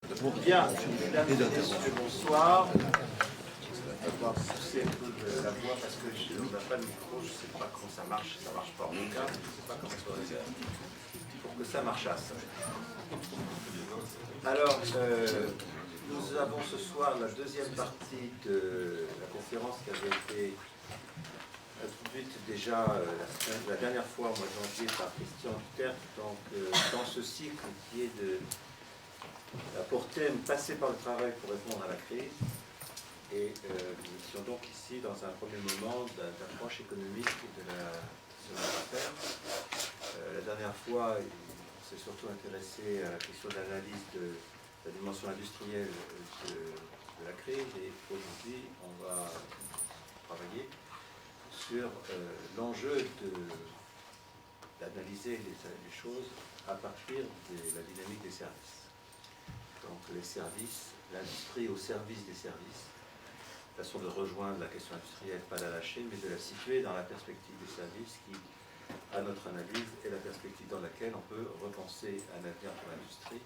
Bien, mesdames et messieurs, bonsoir. On va pousser un peu la voix parce que on n'a pas de micro, je ne sais pas comment ça marche pas en tout cas, je ne sais pas comment ça va faire pour que ça marchasse. Alors, nous avons ce soir la deuxième partie de la conférence qui avait été introduite déjà la dernière fois, au mois de janvier, par Christian Duterte, donc dans ce cycle qui est de pour thème passer par le travail pour répondre à la crise. Et nous étions donc ici dans un premier moment d'approche économique de notre affaire. La dernière fois, on s'est surtout intéressé à la question de l'analyse de la dimension industrielle de la crise. Et aujourd'hui, on va travailler sur l'enjeu d'analyser les choses à partir de la dynamique des services. Donc les services, l'industrie au service des services, façon de rejoindre la question industrielle, pas la lâcher, mais de la situer dans la perspective des services qui, à notre analyse, est la perspective dans laquelle on peut repenser un avenir pour l'industrie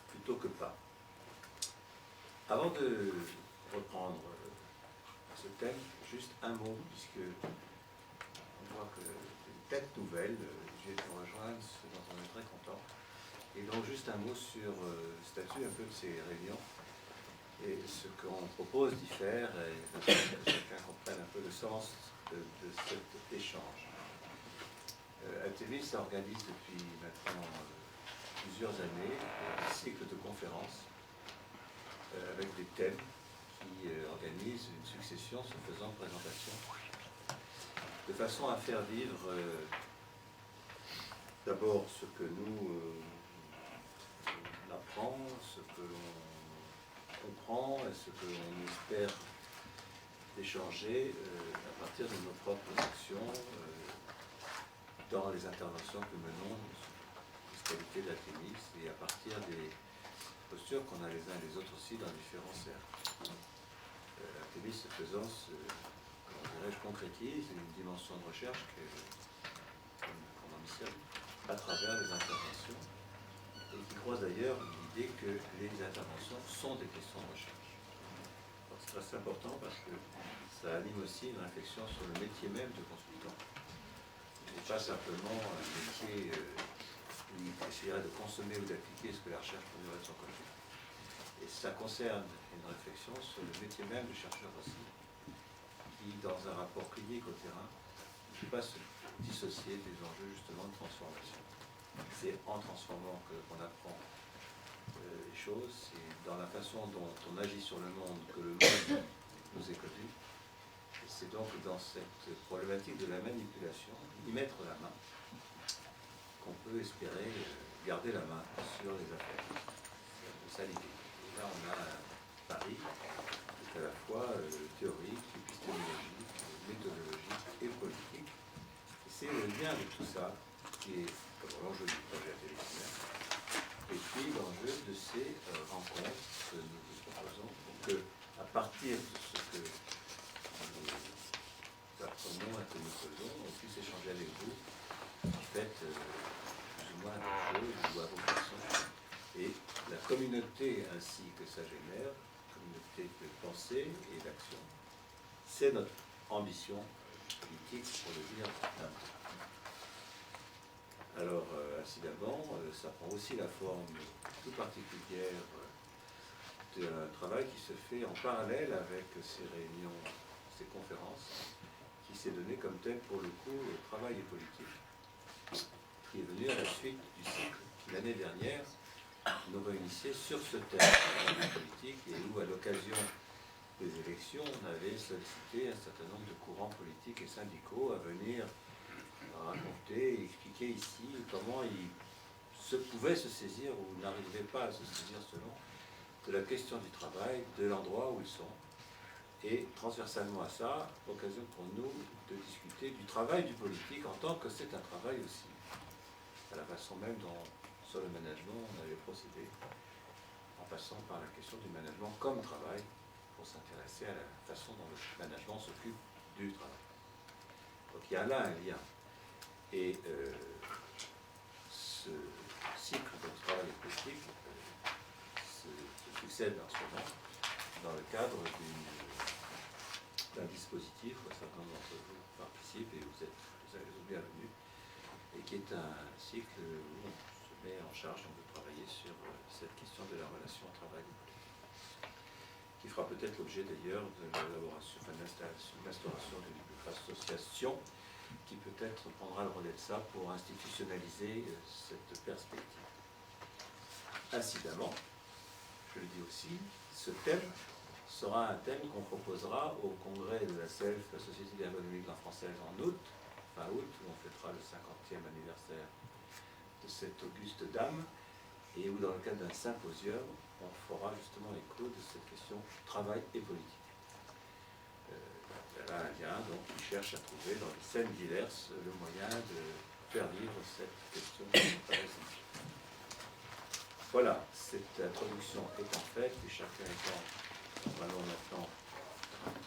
plutôt que pas. Avant de reprendre ce thème, juste un mot, puisque on voit que c'est une tête nouvelle, j'ai pu rejoindre, ce dont on est très content. Et donc juste un mot sur le statut un peu de ces réunions et ce qu'on propose d'y faire et que chacun comprenne un peu le sens de cet échange. Athémis organise depuis maintenant plusieurs années un cycle de conférences avec des thèmes qui organisent une succession se faisant présentation de façon à faire vivre d'abord ce que nous on apprend, ce que l'on comprend et ce que l'on espère échanger à partir de nos propres actions dans les interventions que nous menons sous qualité d'Athémis et à partir des postures qu'on a les uns et les autres aussi dans différents cercles. Athémis, ce faisant, je concrétise une dimension de recherche qu'on ambitionne à travers les interventions et qui croise d'ailleurs l'idée que les interventions sont des questions de recherche. C'est très important parce que ça anime aussi une réflexion sur le métier même de consultant. Ce n'est pas simplement un métier où il essaierait de consommer ou d'appliquer ce que la recherche produirait de son côté. Et ça concerne une réflexion sur le métier même de chercheur aussi, qui, dans un rapport clinique au terrain, ne peut pas se dissocier des enjeux justement de transformation. C'est en transformant qu'on apprend les choses, c'est dans la façon dont on agit sur le monde que le monde nous est connu. Et c'est donc dans cette problématique de la manipulation, y mettre la main, qu'on peut espérer garder la main sur les affaires. C'est ça l'idée. Et là, on a un pari qui est à la fois théorique, épistémologique, méthodologique et politique. Et c'est le lien de tout ça qui est l'enjeu du projet Athémis, et puis l'enjeu de ces rencontres que nous vous proposons pour que, à partir de ce que nous apprenons et que nous faisons, on puisse échanger avec vous, en fait, plus ou moins à vos choses ou à vos façons. Et la communauté ainsi que ça génère, communauté de pensée et d'action, c'est notre ambition politique, pour le dire d'un mot. Alors, incidemment, ça prend aussi la forme tout particulière d'un travail qui se fait en parallèle avec ces réunions, ces conférences, qui s'est donné comme thème pour le coup travail et politique, qui est venu à la suite du cycle qui l'année dernière nous réunissait sur ce thème travail et politique et où à l'occasion des élections on avait sollicité un certain nombre de courants politiques et syndicaux à venir raconter et expliquer ici comment ils pouvaient se saisir ou n'arrivaient pas à se saisir selon de la question du travail, de l'endroit où ils sont. Et transversalement à ça, occasion pour nous de discuter du travail du politique en tant que c'est un travail aussi, à la façon même dont sur le management on avait procédé, en passant par la question du management comme travail, pour s'intéresser à la façon dont le management s'occupe du travail. Donc il y a là un lien. Et ce cycle de travail politique procède en ce moment dans le cadre d'un dispositif où un certain nombre d'entre vous participent et vous êtes les bienvenus, et qui est un cycle où on se met en charge de travailler sur cette question de la relation travail-école, qui fera peut-être l'objet d'ailleurs de l'élaboration, enfin, de l'instauration d'une association qui peut-être prendra le relais de ça pour institutionnaliser cette perspective. Incidemment, je le dis aussi, ce thème sera un thème qu'on proposera au congrès de la SELF, la Société d'ergonomie de la française, en août, fin août, où on fêtera le 50e anniversaire de cette auguste dame, et où dans le cadre d'un symposium, on fera justement écho de cette question travail et politique. Il y a là un lien donc, qui cherche à trouver dans des scènes diverses le moyen de faire vivre cette question très essentielle. Voilà, cette introduction étant faite, et chacun étant vraiment maintenant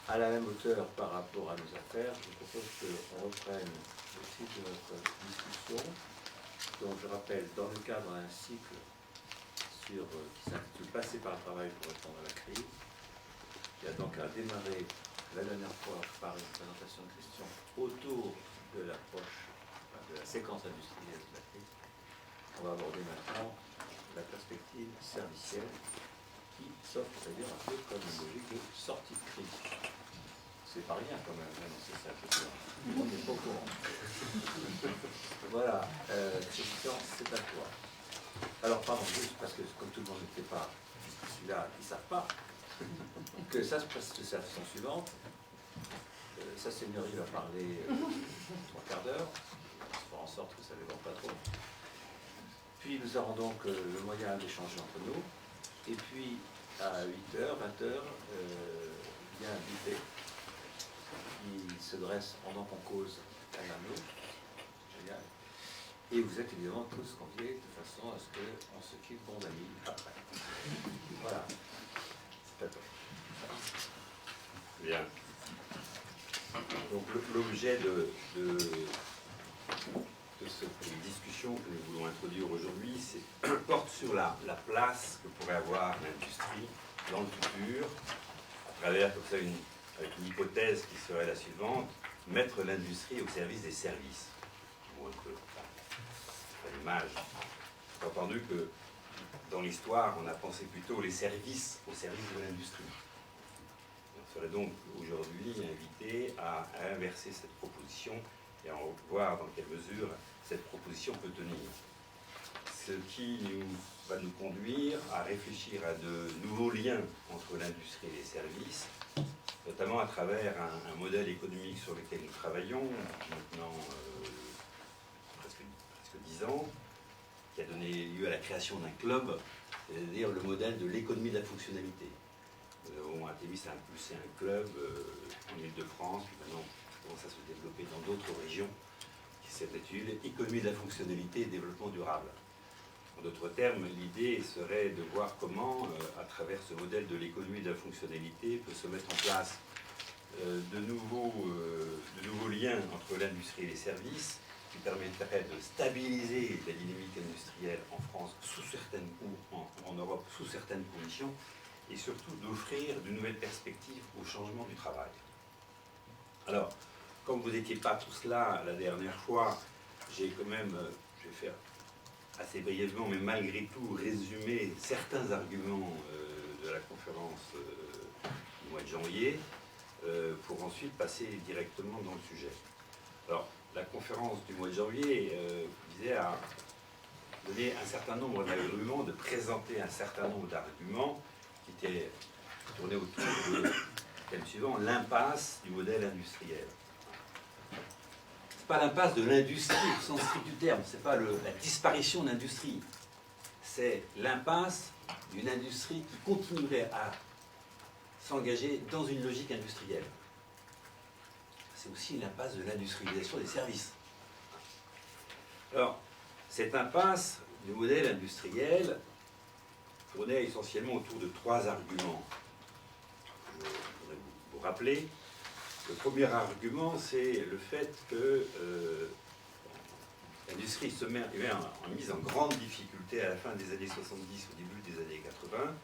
à la même hauteur par rapport à nos affaires, je propose qu'on reprenne le fil de notre discussion. Donc je rappelle, dans le cadre d'un cycle qui s'intitule « Passer par le travail pour répondre à la crise », qui a donc à démarrer la dernière fois par une présentation de questions autour de l'approche, de la séquence industrielle de la crise. On va aborder maintenant la perspective servicielle qui s'offre d'ailleurs un peu comme une logique de sortie de crise. C'est pas rien quand même, c'est ça que on n'est pas au courant. Voilà, Christian, c'est à toi. Alors, pardon, juste parce que comme tout le monde n'était pas là, ils ne savent pas que ça se passe de la façon suivante. Sa Seigneurie va parler 3 quarts d'heure, on fera en sorte que ça ne déborde pas trop. Puis nous aurons donc le moyen d'échanger entre nous. Et puis à 8h, 20h, il y a un buffet qui se dresse pendant qu'on cause à nous. Génial. Et vous êtes évidemment tous conviés de façon à ce qu'on se quitte bons amis après. Voilà. C'est à toi. Bien. Donc l'objet de cette discussion que nous voulons introduire aujourd'hui porte sur la place que pourrait avoir l'industrie dans le futur, à travers comme ça avec une hypothèse qui serait la suivante: mettre l'industrie au service des services. Ou un peu l'image. J'ai entendu que dans l'histoire, on a pensé plutôt les services au service de l'industrie. On serait donc aujourd'hui invité à inverser cette proposition et à voir dans quelle mesure cette proposition peut tenir. Ce qui va nous conduire à réfléchir à de nouveaux liens entre l'industrie et les services, notamment à travers un modèle économique sur lequel nous travaillons maintenant presque 10 ans, qui a donné lieu à la création d'un club, c'est-à-dire le modèle de l'économie de la fonctionnalité. Nous avons à Thémis impulsé un club en Ile-de-France, puis maintenant ça commence à se développer dans d'autres régions, qui s'appelle économie de la fonctionnalité et développement durable. En d'autres termes, l'idée serait de voir comment, à travers ce modèle de l'économie de la fonctionnalité, peut se mettre en place de nouveaux liens entre l'industrie et les services, qui permettraient de stabiliser la dynamique industrielle en France ou en Europe sous certaines conditions, et surtout d'offrir de nouvelles perspectives au changement du travail. Alors, comme vous n'étiez pas tous là la dernière fois, j'ai quand même, je vais faire assez brièvement, mais malgré tout, résumer certains arguments de la conférence du mois de janvier, pour ensuite passer directement dans le sujet. Alors, la conférence du mois de janvier visait à donner un certain nombre d'arguments, de présenter un certain nombre d'arguments qui étaient tournés autour du thème suivant, l'impasse du modèle industriel. C'est pas l'impasse de l'industrie au sens strict du terme, c'est pas la disparition de l'industrie, c'est l'impasse d'une industrie qui continuerait à s'engager dans une logique industrielle. C'est aussi l'impasse de l'industrialisation des services. Alors, cette impasse du modèle industriel tournait essentiellement autour de 3 arguments. Je voudrais vous rappeler. Le premier argument, c'est le fait que l'industrie se met en mise en grande difficulté à la fin des années 70, au début des années 80,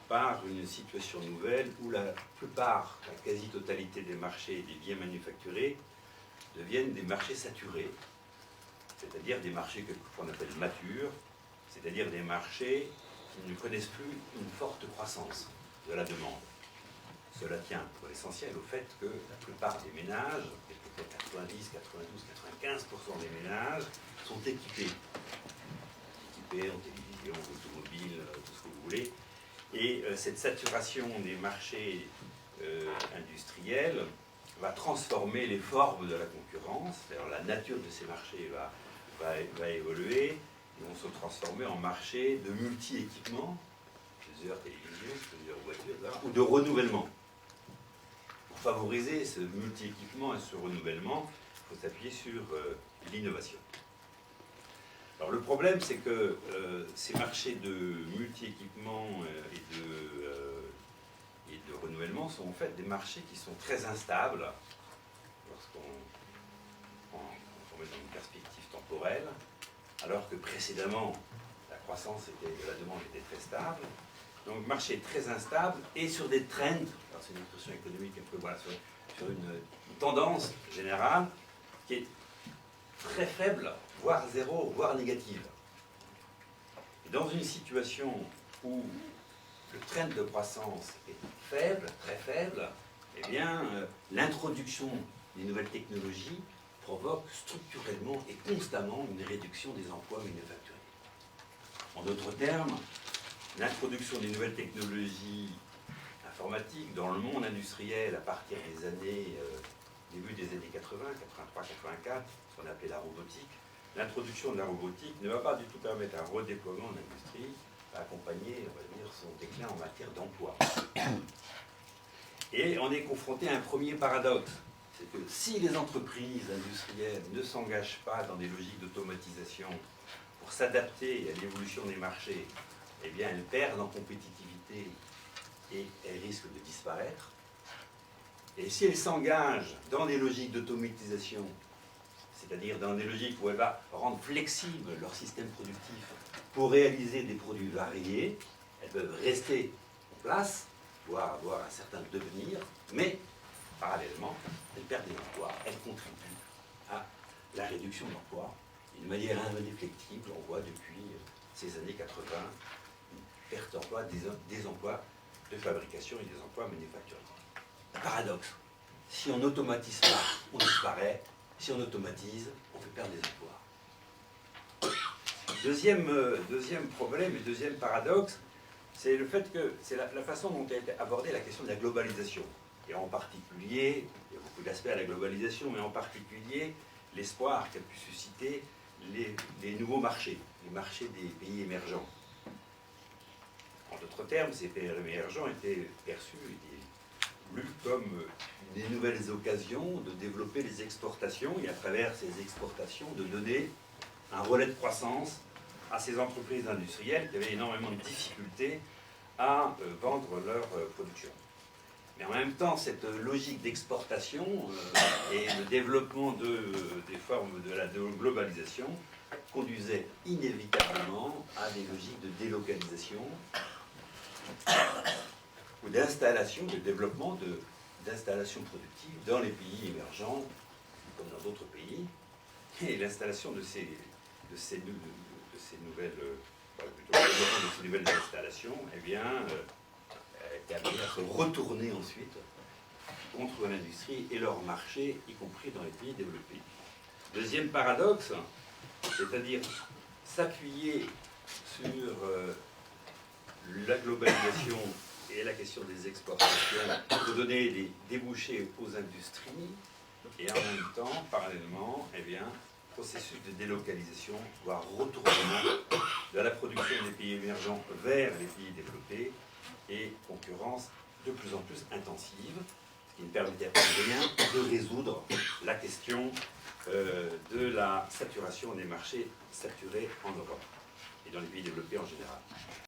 par une situation nouvelle où la plupart, la quasi-totalité des marchés des biens manufacturés deviennent des marchés saturés, c'est-à-dire des marchés qu'on appelle matures, c'est-à-dire des marchés qui ne connaissent plus une forte croissance de la demande. Cela tient pour l'essentiel au fait que la plupart des ménages, peut-être 90, 92, 95% des ménages, sont équipés en télévision, automobile, tout ce que vous voulez. Et cette saturation des marchés industriels va transformer les formes de la concurrence. Alors, la nature de ces marchés va évoluer. Ils vont se transformer en marchés de multi-équipements, plusieurs télévisions, plusieurs voitures, etc., ou de renouvellement. Pour favoriser ce multi-équipement et ce renouvellement, il faut s'appuyer sur l'innovation. Alors le problème, c'est que ces marchés de multi-équipement et de renouvellement sont en fait des marchés qui sont très instables lorsqu'on met dans une perspective temporelle, alors que précédemment, la croissance de la demande était très stable. Donc marché très instable et sur des trends, alors c'est une expression économique un peu, voilà, sur une tendance générale qui est très faible, voire zéro, voire négative. Et dans une situation où le trend de croissance est faible, très faible, eh bien, l'introduction des nouvelles technologies provoque structurellement et constamment une réduction des emplois manufacturiers. En d'autres termes, l'introduction des nouvelles technologies informatiques dans le monde industriel à partir des années, début des années 80, 83, 84, ce qu'on appelait la robotique, l'introduction de la robotique ne va pas du tout permettre un redéploiement de l'industrie, à accompagner, on va dire, son déclin en matière d'emploi. Et on est confronté à un premier paradoxe, c'est que si les entreprises industrielles ne s'engagent pas dans des logiques d'automatisation pour s'adapter à l'évolution des marchés, eh bien elles perdent en compétitivité et elles risquent de disparaître. Et si elles s'engagent dans des logiques d'automatisation, c'est-à-dire dans des logiques où elles vont rendre flexible leur système productif pour réaliser des produits variés, elles peuvent rester en place, voire avoir un certain devenir, mais parallèlement, elles perdent des emplois, elles contribuent à la réduction de l'emploi. D'une manière indéfectible, on voit depuis ces années 80 une perte d'emploi, des emplois de fabrication et des emplois manufacturiers. Paradoxe. Si on n'automatise pas, on disparaît. Si on automatise, on fait perdre des emplois. Deuxième problème et deuxième paradoxe, c'est le fait que c'est la façon dont a été abordée la question de la globalisation. Et en particulier, il y a beaucoup d'aspects à la globalisation, mais en particulier l'espoir qu'a pu susciter les nouveaux marchés, les marchés des pays émergents. En d'autres termes, ces pays émergents étaient perçus, lus comme des nouvelles occasions de développer les exportations et à travers ces exportations de donner un relais de croissance à ces entreprises industrielles qui avaient énormément de difficultés à vendre leur production. Mais en même temps, cette logique d'exportation et le développement des formes de la globalisation conduisait inévitablement à des logiques de délocalisation ou d'installation, de développement d'installations productives dans les pays émergents, comme dans d'autres pays. Et l'installation de ces nouvelles installations, eh bien, est amenée à se retourner ensuite contre l'industrie et leur marché, y compris dans les pays développés. Deuxième paradoxe, c'est-à-dire s'appuyer sur la globalisation et la question des exportations pour donner des débouchés aux industries, et en même temps, parallèlement, eh bien, processus de délocalisation, voire retournement de la production des pays émergents vers les pays développés, et concurrence de plus en plus intensive, ce qui ne permettait pas rien de résoudre la question de la saturation des marchés saturés en Europe et dans les pays développés en général.